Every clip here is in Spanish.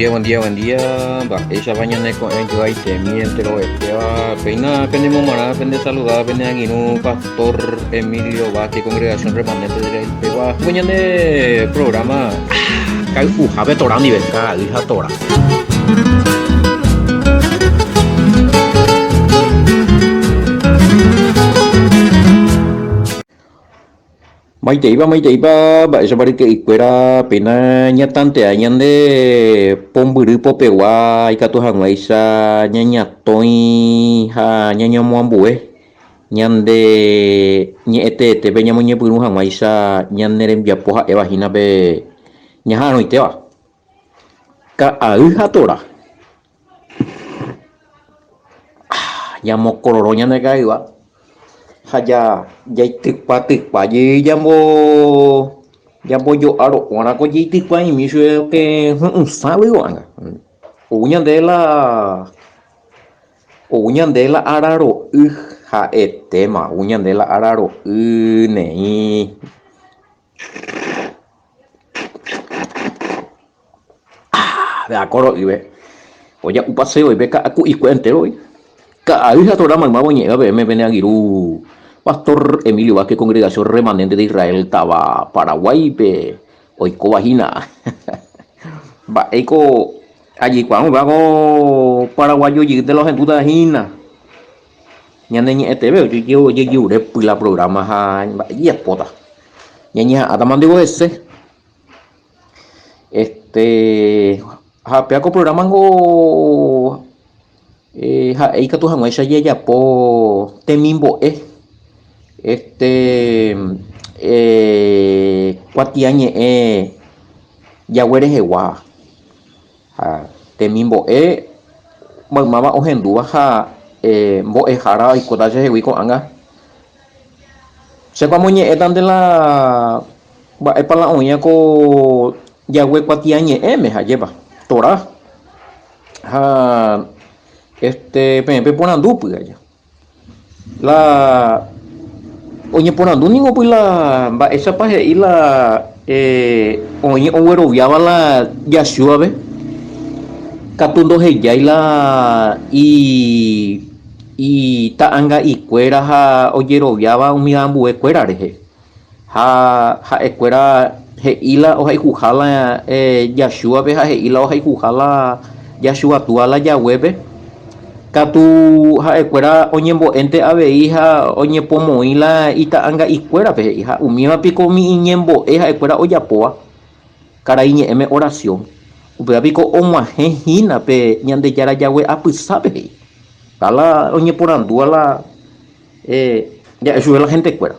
buen día, buen día. Va, esa mañana con yo ahí te miente lo este va. Peina, pende momara, pende saludar, pende aquí un pastor Emilio Vázquez, congregación remanente de Pegua. Mañana programa. Cái phù hợp với tổ đám đi về cả đi hát tổ đám. Mấy chị ba bạn sẽ bari cái quera pena nyatante anyande pomburu popewa ikatu hangwaisa nyanya toi ha nyanya muambue nyande nyete te be nyamunye puru hangwaisa nyannerem japoha eva hina be nyaha no itewa ka au hatora yamokororo nyane kaiwa haya tikpa ye jambo yo aro ona ko ye tikpa y mi shue que sabe wanga uñandela araro ha etema uñandela araro nei de acuerdo ibe oye un paseo y beca aku ikuente hoy ka ahí ha tora mamá boñega be me vene agiru Pastor Emilio Vázquez, congregación remanente de Israel, estaba Paraguay, hoy cobajina. Va, eco, allí cuando vago paraguayo y de los entutas hina. Ñane este veo, yo pues la programa ha, y es pota. Ñaña, atamandigo ese. Hapeaco programa go, eika tu hango esa ya po, temimbo cuatiañe yaguere hewa temimbo mama ohendua ha mbo jara y kotaje hewi ko anga se pamoñe etan de la ba para la oña ko yagüe cuatiañe me ha lleva tora ha pepe ponandu pues allá la oye ponandu ningo pues la ba esa paje y la oye owero viaba la yashua be katundo heya y la y ta anga y cuera ha oyero viaba un miambu e cuera reje ha e cuera he ila o hay jujala yashua be ha he ila o hay jujala yashua tu ala ya webe katu ha ecuera oñembo ente ave hija oñe pomo ila ita anga icuera pe hija umima pico mi iñembo eja ecuera oyapoa caraiñe eme oración upea pico omaje hina pe ñande yara yawe apisabe kala oñe porandu ala ya eso es la gente ecuera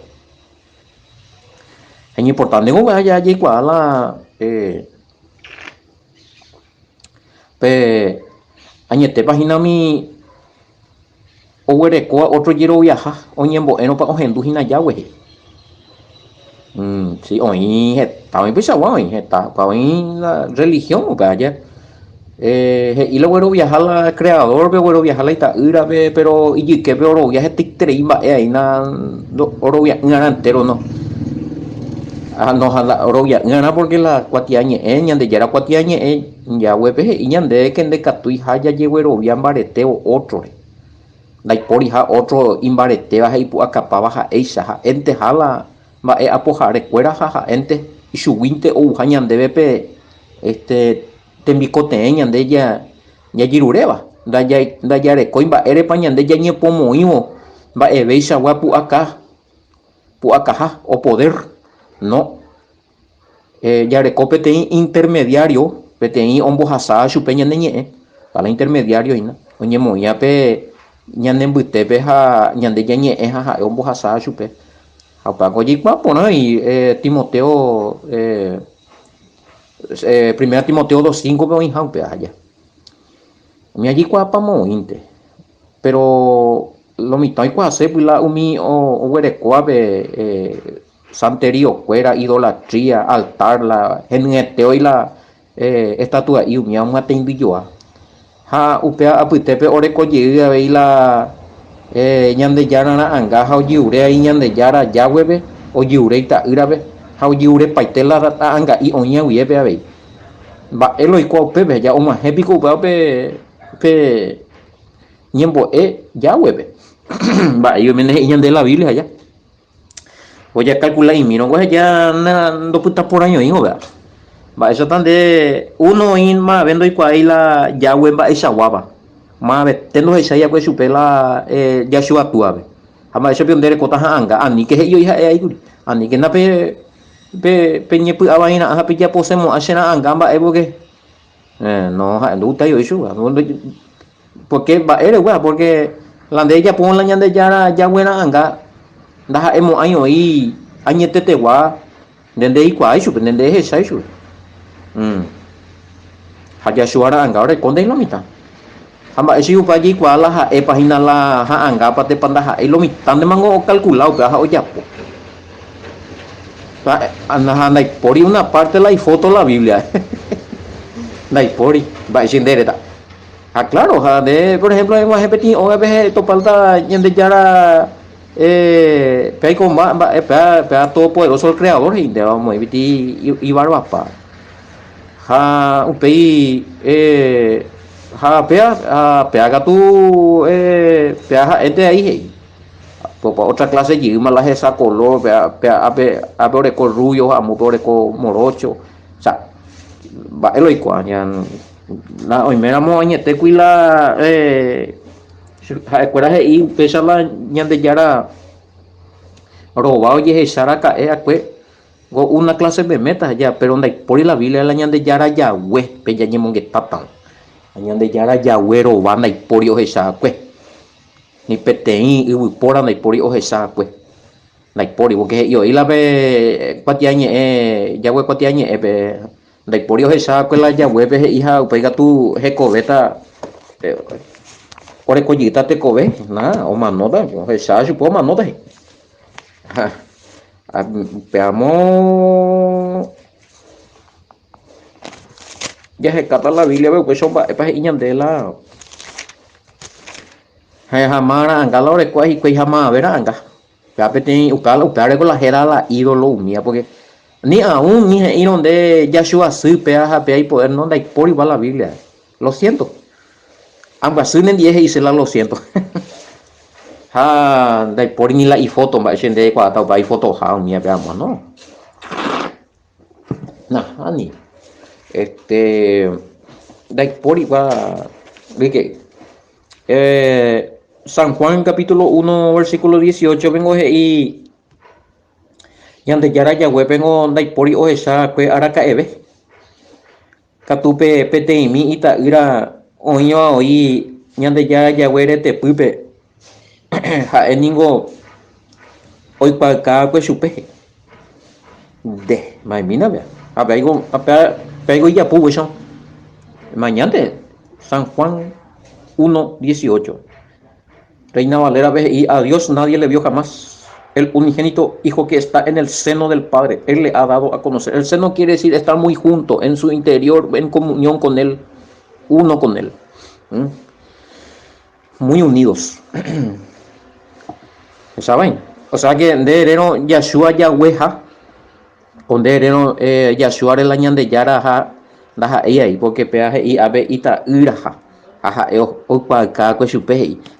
es importante no vaya allí la pe añete página mi owerekoa otro yero viaja oñembo eno pa ojendu hina yawe sí oí está muy pesado oí está pa oí la religión vaya y luego viajar la creador ve bueno viajar la itaira ve pero y que ve oro viaje tictreima ahí na oro viaje entero no no jala oro viaje gana porque la cuatiañe ñande ya era cuatiañe ya wepe y ñande que de catui haya llegó oro viaje bareteo otro la porija otro imbareteba hay pu acapaba ja eisa ja ente jala va apoja recuera ja ente y su winte o jañan debe pe tembicote ñande ya girureba da ya recoimba ere pañande ya ñe pomo ivo va ebeisa wa pu acá ja o poder no ya recope te intermediario pete ombo hasa chupeña ñe para intermediario ina oñe moya pe ñande mbutepe ha ñande ñe ha ombo hasa chupe apa goyi pa pona y Timoteo primera Timoteo 2:5 pe oin pe allá mi allí kwa pa mo inte pero lo mitai kwa se pues la umi o werekoa be santería fuera idolatría altar la geneteo y la estatua y mi ama te inviyoa ha upea apitepe ore koye ve la ñande yara na anga ha yure ahí ñande yara yawebe o yure ita irabe ha yure paitela anga y oña wiebe ave va elo y pepe ya oma épico pe ñembo ya hueve va yo me de la Biblia allá voy a calcular y miro pues ya no puta por año hijo vea va eso tan de uno in más vendo y ahí la ya hueva esa guava más ve tengo esa ya pues supela ya su actuaba ama eso piondere kota anga ani que yo hija ahí ani que na pe ñepu avaina ha pe ya posemos hacena anga va evo que no no está yo eso porque va eres weá porque la de ella pon la ñande ya buena anga ndaja emo año y añete te gua dende y kwa isu dende he sai su haja suara anga ore konde lo mita hamba esi upaji kwa la ha página la ha anga pate pandaha lo mita de mango calculado que ha oyapo anaha nai pori una parte la y foto la Biblia nai pori va sin dereta. Ah, claro, por ejemplo, hemos repetido, OBG, Topalda, Yende Yara, Peico, Pea Todopoderoso el Creador, y de vamos a repetir, y Barbapa. Ha, un país, Pea Gatu, Pea, este ahí, otra clase, y más la esa color, Pea, Oreco Rubio, Amo, Oreco Morocho, o sea, va eloico, ya. La hoy me ramo añete cuila recuerda y pesa la ñande yara robado y sara cae acue go una clase de metas ya pero donde por la Biblia la ñande yara ya we pe ya ñemon que tatan ñande yara ya güero banda y por yo esa acue ni petein y por anda y por yo esa acue la por porque yo y la ve cuatiañe ya we cuatiañe de por Dios esa que la ya web hija pega tu jecoveta ore collita te cove na o manota esa supo manota veamos ya se cata la Biblia veo que son para iñandela jamara anga la ore cuai jamás verá anga ya pete ukala upare con la jera la ídolo mía porque ni aún ni ir donde Yahshua supe a y poder no da por igual la Biblia. Lo siento. Ambas en 10 y se la lo siento. Ha da por ni la y foto va de cuando va y foto ha mi veamos no. Nah, ani. Da por igual que San Juan capítulo 1 versículo 18 vengo y yande yara ya wepengo dai pori o esa kue araka ebe katupe pete imi ita ira oño oi yande ya were te pupe ha eningo hoy pa ka kue supe de mai mina be apego ya pu eso mañana San Juan 1:18 Reina Valera ve y a Dios nadie le vio jamás el unigénito hijo que está en el seno del Padre, él le ha dado a conocer. El seno quiere decir estar muy junto, en su interior, en comunión con él, uno con él. Muy unidos. ¿Saben? O sea que de herero Yahshua Yahweha, con de herero Yahshua el añan de Yara, daja ahí, porque peaje y ave ita iraja. Ajá, cada cosa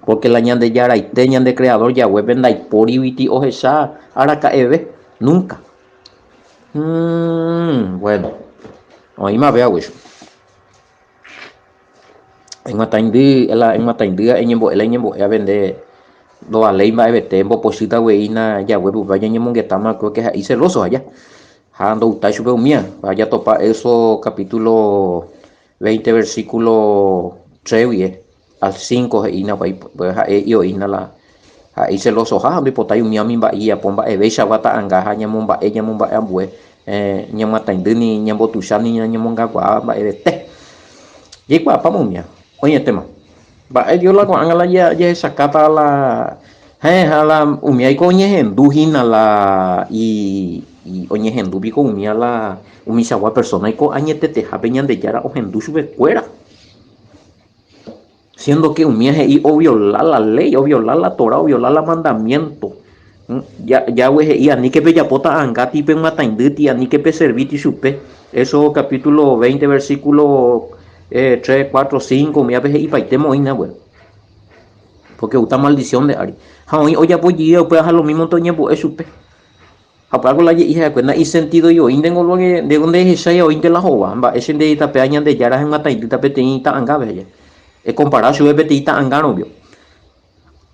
porque la ñande yara y teñan de creador ya web en por ibiti o esa araca eve nunca. Bueno, hoy más veo eso. En mataindí en yembo a vender do a ley va a vete en posita weina ya web vaya yemon que tama creo que ahí celoso allá. Ando utai sube mía, vaya topa eso capítulo 20 versículo 3 al 5 ina pues yo ina la ahí se los hoja mi potay mi ami ba ia pomba e veisa wata anga hanya momba ambue nyamata indini nyambo tusani nyamonga kwa ba e te yekwa pamumia oye tema ba yo la con angala ya sakata la hala umia iko nyen duhina la y oye hendu biko umia la umisa wa persona iko añete te hapeñan de yara o hendu sube fuera siendo que un viaje y o violar la ley, o violar la Torah, o violar el mandamiento, Ya y ani que pe yapota angati pe matainditi ani que pe serviti supe. Eso capítulo 20 versículo 3, 4, 5 mira pe y paitemo ina bueno. Porque uta maldición de Ari. Ha hoy oya pollo pues a lo mismo toñe pues supe. Apago la hija cuenta y sentido yo intengo lo que de donde es esa yo inte la jova va ese de ita peña de yara en mataindita pe tenita anga be. Es comparar su pe tenita anga no vio.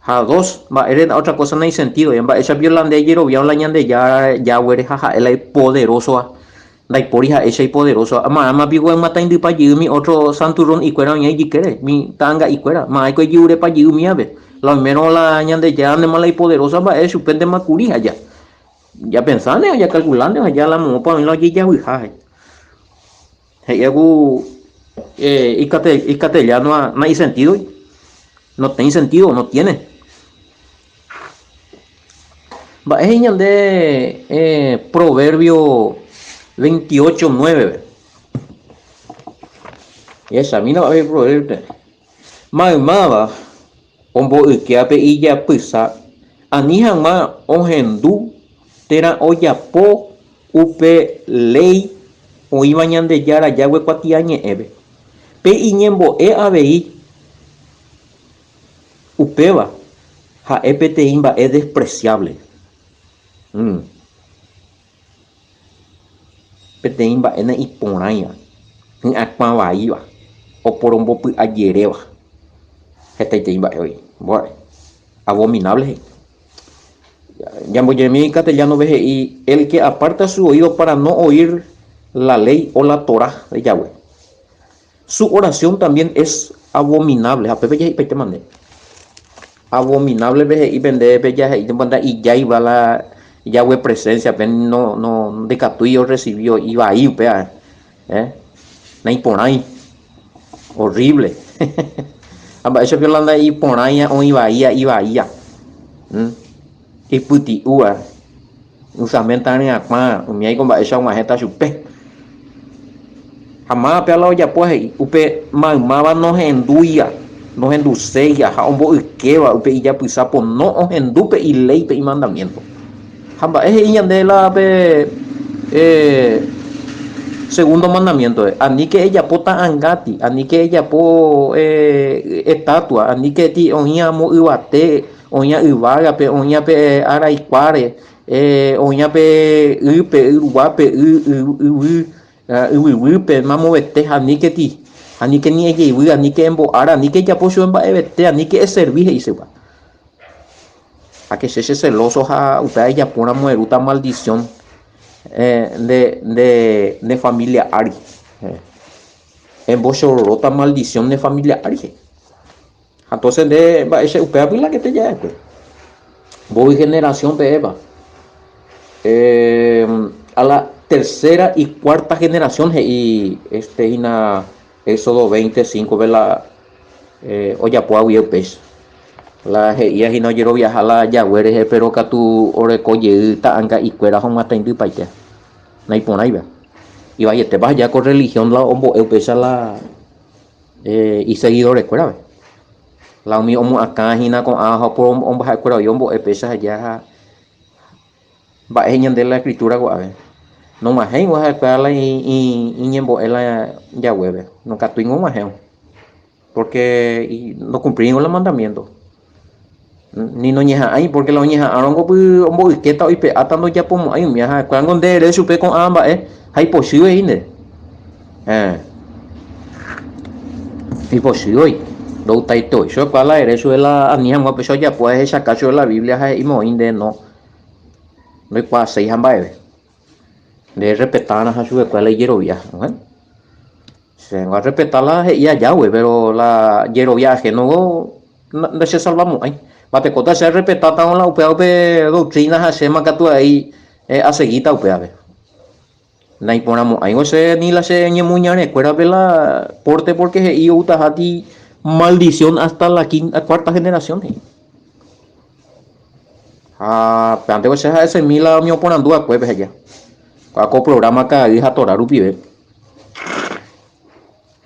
Ha dos va era otra cosa no hay sentido ya va esa violanda de yero vio la ñande ya huere jaja él es poderoso la porija ese es poderoso ama vivo en mata indi pa mi otro santurón y cuera ñai quiere mi tanga y cuera ma hay que yure pa mi ave la menos la ñande ya ande mala y poderosa va es supende macuri allá ya pensando ya calculando allá la mo pa lo ya jaja hay y ya no hay sentido no tiene sentido no tiene. Va es señal de Proverbio 28:9. Y esa mina va a ver Proverbio. Maimaba ombo ikiape iya pisa anihan ma ohendu tera oyapo upe ley o ibañan de yara yagüe cuatiañe ebe. Pe iñembo abei upeba ja epete imba es despreciable. Peteimba ena iporãiva ha'akãvaiva oporombopy ajeréva hetaiteimba hoy bora abominable Yamboyemi en castellano y el que aparta su oído para no oír la ley o la Torah de Yahweh su oración también es abominable abominable y vende y ya iba la Yahweh presencia, no de catuyo recibió, iba ahí, na por ahí, horrible. Eso que la y por ahí, o iba ahí, y puti ua, usamenta ni akma, mi hay como esa una jeta chupe. Jamás pela ya pues, upe mamaba nos enduya, nos enduceya, a un bo ikeva, upe ya pisapo, no os endupe y ley y mandamiento. Hamba es de la segundo mandamiento ani que ella pota angati ani que ella po estatua ani que ti oña mo ibate oña ibaga pe oña pe ara iquare oña pe upe uruguape uipe mamo vete ani que ti ani que ni ella ani que embo ara ani que ella po su emba vete ani que es servir y se va a que se celoso a usted ya pone mueruta maldición de familia Ari en bochorota maldición de familia Ari entonces de ese usted la que te ya pues voy generación de Eva a la tercera y cuarta generación y ina Éxodo 25 ve la oya puawi el pez la ya si no quiero viajar la Yahweh pero que tu ore coye ta anga y cuera hon mata indi paite nai pon ahí va y vaya te vas ya con religión la ombo empezar la y seguidores cuera la mi omo acá hina con ajo por ombo ha cuera yo ombo empezar ya va en de la escritura guave no más hay va a la y ñembo la Yahweh no que tu no más porque no cumplimos los mandamientos ni no ñeja ahí porque la ñeja arongo pu ombo que ta ipe atando ya pomo ahí mi ha cuando de supe con amba hay posible inde y posible do taito yo cuál era eso la ania mo peso ya pues esa caso de la Biblia y mo inde no hay cuál seis amba de respetar a su cuál yerovia se va a respetar la ya güey pero la yerovia que no se salvamos ahí Bate kota se respetata con la UPAP doctrinas hacemos que tú ahí a seguita UPAP. Na imponamos ahí no sé ni la se ñemuñane escuela la porte porque y utahati maldición hasta la cuarta generación. Ah, antes se ese mila mi oponando a pues allá. Kako programa que hija torar upibe.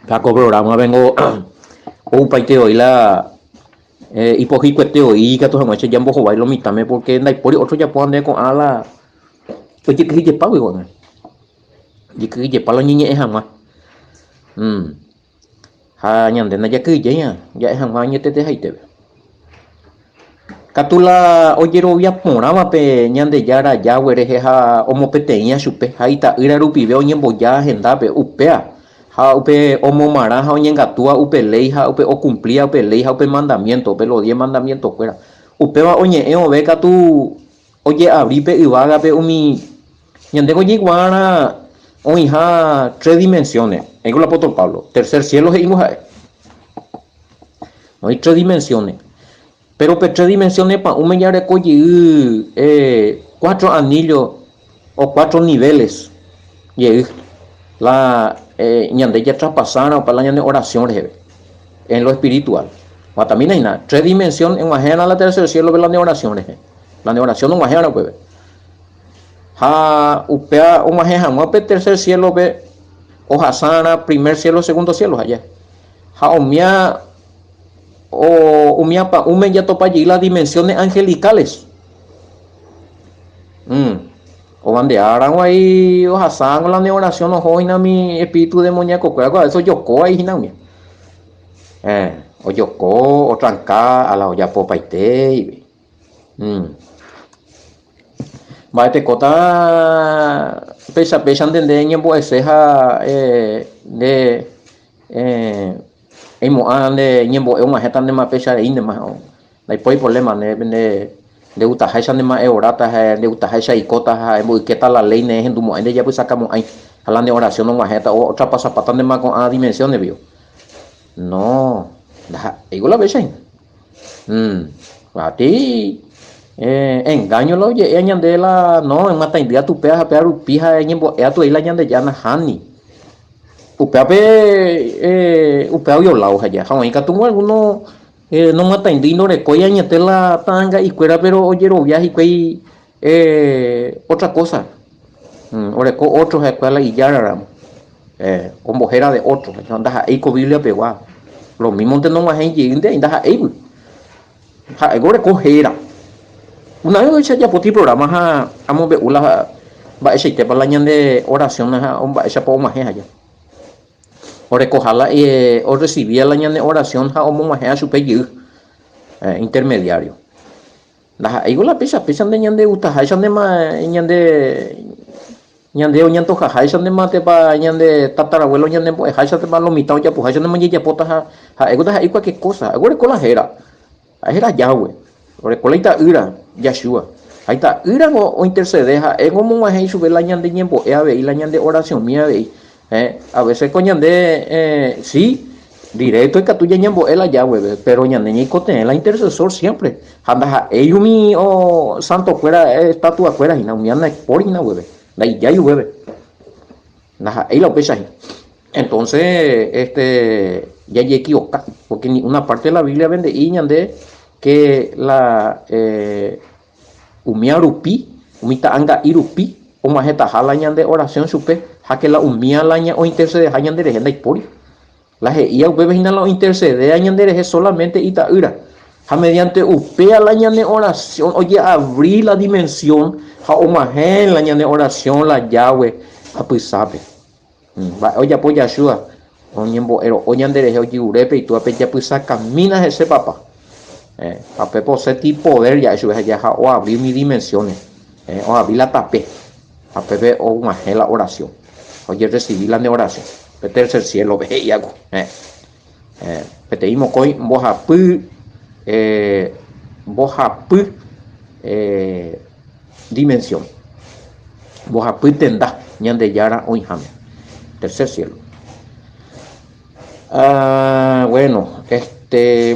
Kako programa vengo un paite hoy la Y pues y cueteo y que todos anoche ya embojo bailo mitame porque por otro ya puedo andar con ala pues ya que pago igual ya que para los niños es jamás ha ñande na ya que ya es jamás ñete te haite Catula oyero via porama pe ñande yara ya were ha omo peteña chupe haita ira rupi veo ñembo ya agenda pe upea ha upe omo mara ha oñengatua upe ley ha upe o cumplía upe ley ha upe mandamiento upe los 10 mandamientos fuera upe va oñe o beca tú oye abrí pe ibaga pe umi ñande oye guara hoy ha 3 dimensiones en el apóstol Pablo tercer cielo es igual no hay 3 dimensiones. Pero por 3 dimensiones para un ya recoge 4 anillos o 4 niveles. Y la ñande ya traspasaron para la ñande oración en lo espiritual. O también hay nada. 3 dimensiones en majena la tercer cielo ve la de oraciones. La de oración no majena pues. Ha upea o majena no pe tercer cielo ve o hasana primer cielo segundo cielo allá. Ha omia o umiapa ya topa allí las dimensiones angelicales o bandearan ahí o hasan la oración o joina mi espíritu demoníaco eso yoko ahí na o yoko o tranca a la olla popa ite va te cota pesa de ñembo eseja de emo ande ñembo uma hetan de ma pesa de inde ma dai poi problema de uta haisha de ma orata de uta haisha ikota ha que tal la ley ne hendu mo ande ya pues sacamos ahí hablando de oración no majeta o otra pasa patán más con a dimensiones vio no digo la vez a ti engaño lo ye añande la no en mata india tu pea pija ñembo tu la ñande ya na hani upea upea violado allá jamás que tú alguno no mata indino recoya ñete la tanga y cuera pero oye lo viaje y otra cosa oreco otros escuela y ya o mujer de otros andas ahí con Biblia pegada lo mismo te no más gente andas ahí agora cojera una vez ya por ti programa amo ver ula va ese te para la de oración va esa por más allá o recogerla o recibir la de oración o más allá superior intermediario ahí la pesa de ñande uta esa de más ñande o ñanto jaja esa de mate para ñande tatarabuelo ñande pues esa de más lo mitad ya pues esa de más ya pota ahí cualquier cosa agora con la jera Yahweh o con la ita ira Yeshua ahí está ira o intercedeja en como más ahí sube la ñande ñempo y la ñande oración mía a veces con ñande sí directo es que tú ya ñempo la Yahweh pero ñande ñi cote la intercesor siempre anda ellos mi santo fuera estatua fuera y no me anda por y no hueve la ya llueve ahí lo pesa ahí entonces ya equivoca porque una parte de la Biblia vende y ñande que la umia rupi umita anga irupi o majeta jala ñande oración supe ja que la umia la ña o intercede ja ñande regenda y pori la ia bebe la intercede a ñande solamente ita ira ja mediante upea la ñande oración oye abrir la dimensión ja o maje la ñande oración la Yahweh a pues sabe oye apoya Yeshua o ñembo ero o ñande reje oye urepe y tú apeya pues camina ese papá a pepo seti poder ya eso ya o abrir mis dimensiones o abrir la tapé a pepe o maje la oración oye recibir la oración el tercer cielo ve y hago pedimos coi bojapu dimensión bojapu tenda ñande yara hoy jame tercer cielo bueno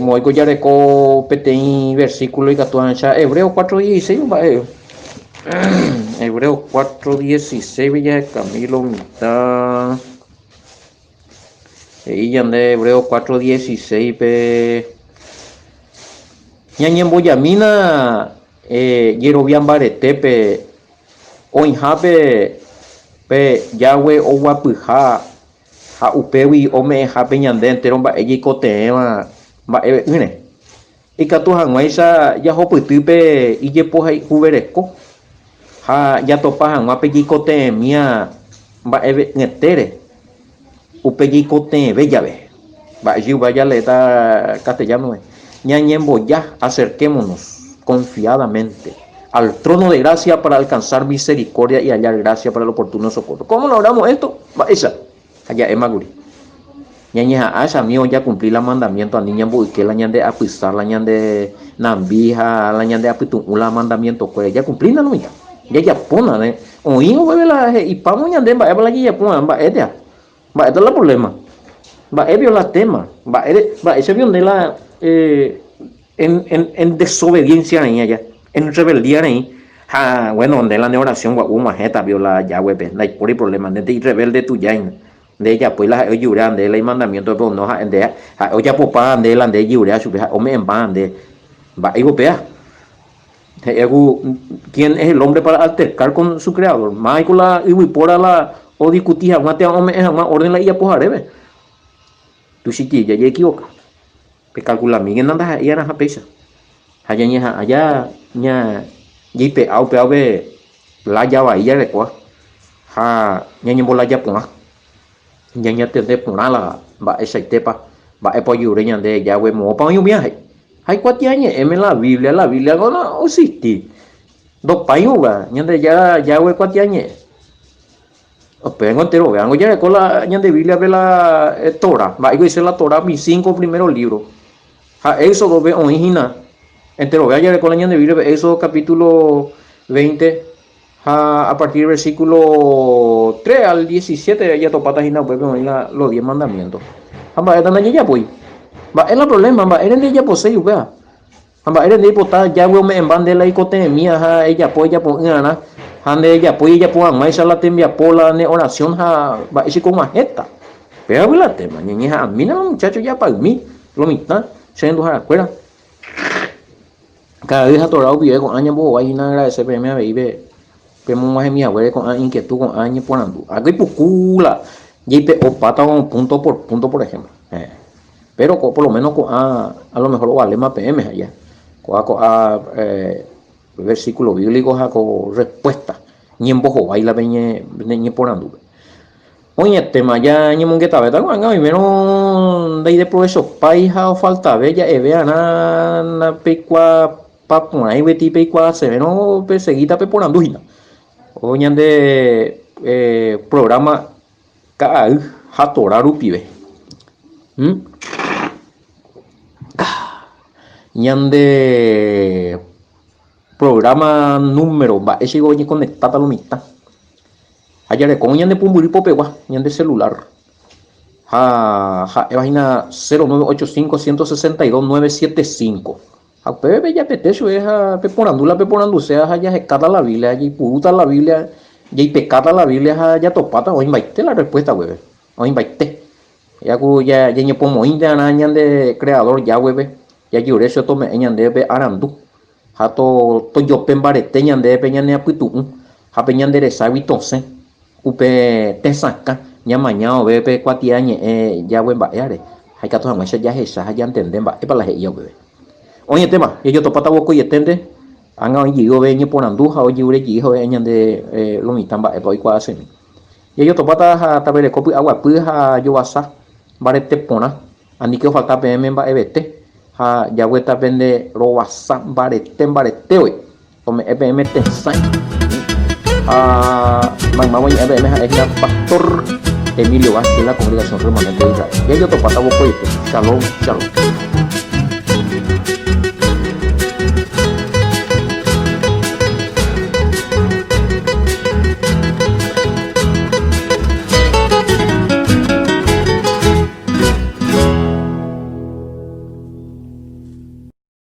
moigo ya reco petein versículo y catuancha Hebreo 4:16 Hebreo 4:16 Villa Camilo mitad y ya de Hebreo 4:16 pe ñañen boyamina yerobian baretepe oinjape pe Yahweh o guapuja ha upewi ome jape ñande entero mba'e jikote'ẽva mba'e ýre ikatu hag̃uáicha jahopytýpe ijepo huveresko ha jatopa hag̃uápe jaikote'ẽmia mba'e ñetére upe jaikote'ẽve jave mba'ejýva jaléta castellano ñañemboja acerquémonos confiadamente al trono de gracia para alcanzar misericordia y hallar gracia para el oportuno socorro. ¿Cómo logramos esto? Esa allá es maguri ñañeja asa mío ya cumplí la mandamiento a niña que la ñande a pisar la ñande nambija la ñande a pitu la mandamiento pues ya cumplí la nuya ya pona de oín bebe la y pamo ñande va la ya pona va esto es el problema va viola tema va ese de la en desobediencia en ella en rebeldía ahí bueno donde la oración una jeta viola ya web no hay problema de rebelde tu ya de ella pues la yura de la mandamiento pero no de oya popa de la de yura su o me emban de va europea quién es el hombre para altercar con su creador Michael y por la o discutir aguante orden la ella pojarebe tu chiquilla ya equivoca que calcula mi en nada ya na pesa allá ña yipe aupe la ya va ya de quoi ña bola ya pona ña te de pona la va esa tepa va e poyure ña de ya we mo pa yo viaje hay cuatiañe en la Biblia no existe dos payuga ña de ya we cuatiañe pero entero vean ya con la ña de Biblia ve la Torah va dice la Torah mis 5 primeros libros Éxodo ve original entero vea ya con la ña de Biblia Éxodo capítulo 20 a partir del versículo 3 al 17 ya topata y los 10 mandamientos va esta ya pues va es el problema va eren de ella posee vea va eren de potar ya we me en de la icote mía ella pues ya por gana ande ella pues ella pues más la tembia pola de oración va ese como esta pero la tema ñeña mira los muchachos ya para mí lo mitad siendo a la escuela cada vez atorado vive con años vos hay una agradecer me ve pero más mi abuela con inquietud con años ponando aquí pucula y o pata punto por ejemplo pero por lo menos a lo mejor vale más PM allá versículo bíblico con respuesta ni en bojo baila ni ponando oye tema ya ni mongueta beta cuando primero de profesor paija o falta bella e vean na pecua papuna y beti pecua se ve no perseguita pe ponando oye de programa ka hatoraru pibe ñande programa número va ese goñe conectada lo mitad allá de con ñande pumburi popegua ñande celular página 0985 162 975 bebe ya petecho es peponando sea ya se cata la Biblia y puruta la Biblia y pecata la Biblia ya topata o invite la respuesta web o invite ya ñe pomo inda ñande creador ya web ya yure eso tome ñande be arandu hato to yo pembarete ñande pe ñane apitu ñande de sabitonse upe tesaka ña mañana be cuatiañe ya web baere hay que tomar ya esa ya entender va para la yo web oye tema yo topata boco y entende anga oye ve ñe ponanduja oye ure hijo ñande lo mitamba e poi kwa semi yo topata tabele copi agua puja yo basa barete pona ani que falta PM va ebete ya vuelta vende lo basa barete hoy como EPM te sai vamos a EPM es el pastor Emilio Vázquez de la congregación remanente de Israel. Y yo topata boco y shalom